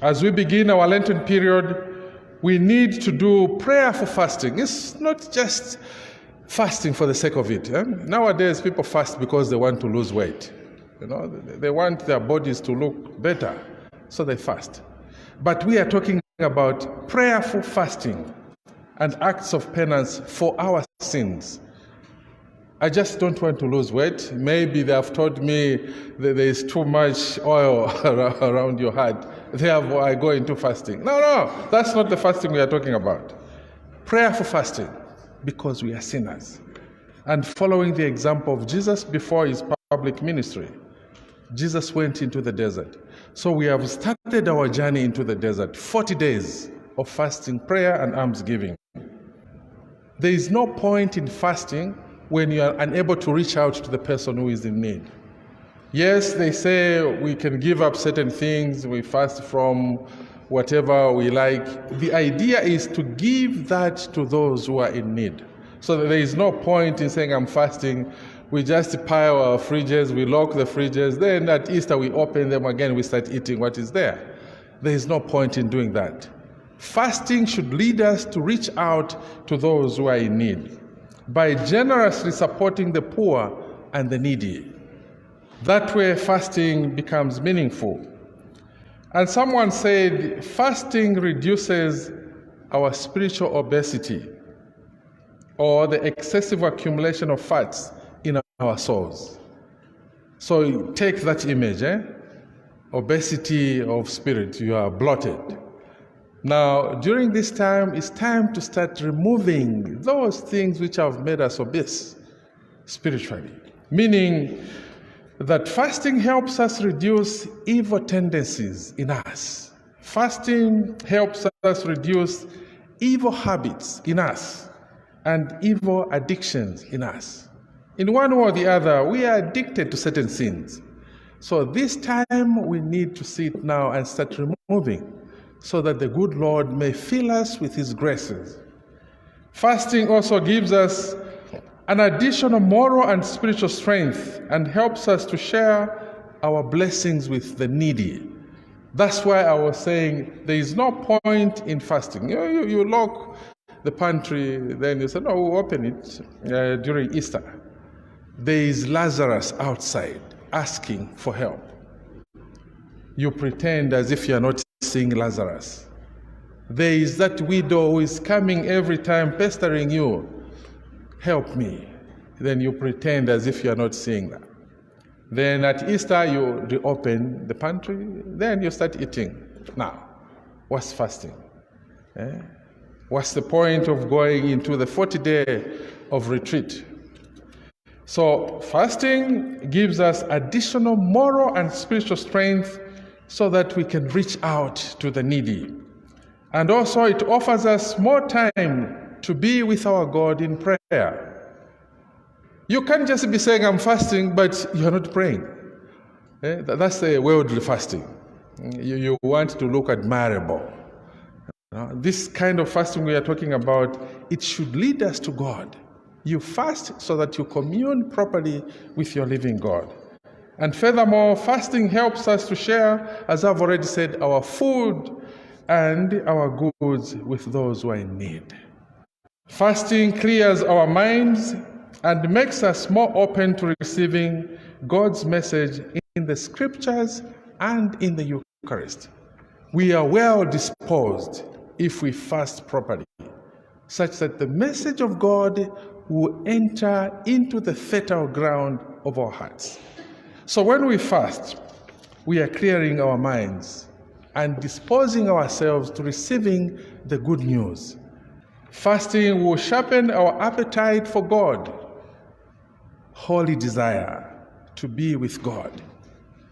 As we begin our Lenten period, we need to do prayerful fasting. It's not just fasting for the sake of it. Nowadays, people fast because they want to lose weight. They want their bodies to look better, so they fast. But we are talking about prayerful fasting and acts of penance for our sins. I just don't want to lose weight. Maybe they have told me that there is too much oil around your heart. Therefore, I go into fasting. No, that's not the fasting we are talking about. Prayerful fasting, because we are sinners. And following the example of Jesus before his public ministry, Jesus went into the desert. So we have started our journey into the desert, 40 days of fasting, prayer, and almsgiving. There is no point in fasting when you are unable to reach out to the person who is in need. Yes, they say we can give up certain things, we fast from whatever we like. The idea is to give that to those who are in need. So there is no point in saying I'm fasting. We just pile our fridges, we lock the fridges, then at Easter we open them again, we start eating what is there. There is no point in doing that. Fasting should lead us to reach out to those who are in need by generously supporting the poor and the needy. That way fasting becomes meaningful. And someone said, fasting reduces our spiritual obesity or the excessive accumulation of fats in our souls. So take that image, obesity of spirit, you are bloated. Now, during this time, it's time to start removing those things which have made us obese spiritually. Meaning that fasting helps us reduce evil tendencies in us. Fasting helps us reduce evil habits in us and evil addictions in us. In one way or the other, we are addicted to certain sins. So this time we need to sit now and start removing, so that the good Lord may fill us with his graces. Fasting also gives us an additional moral and spiritual strength and helps us to share our blessings with the needy. That's why I was saying there is no point in fasting. You lock the pantry, then you say, no, we'll open it during Easter. There is Lazarus outside asking for help. You pretend as if you are not seeing Lazarus. There is that widow who is coming every time pestering you, help me. Then you pretend as if you are not seeing that. Then at Easter you reopen the pantry, then you start eating. Now, what's fasting? What's the point of going into the 40-day of retreat? So fasting gives us additional moral and spiritual strength so that we can reach out to the needy. And also it offers us more time to be with our God in prayer. You can't just be saying I'm fasting, but you're not praying. That's the worldly fasting. You want to look admirable. This kind of fasting we are talking about, it should lead us to God. You fast so that you commune properly with your living God. And furthermore, fasting helps us to share, as I've already said, our food and our goods with those who are in need. Fasting clears our minds and makes us more open to receiving God's message in the scriptures and in the Eucharist. We are well disposed if we fast properly, such that the message of God will enter into the fertile ground of our hearts. So when we fast, we are clearing our minds and disposing ourselves to receiving the good news. Fasting will sharpen our appetite for God, holy desire to be with God.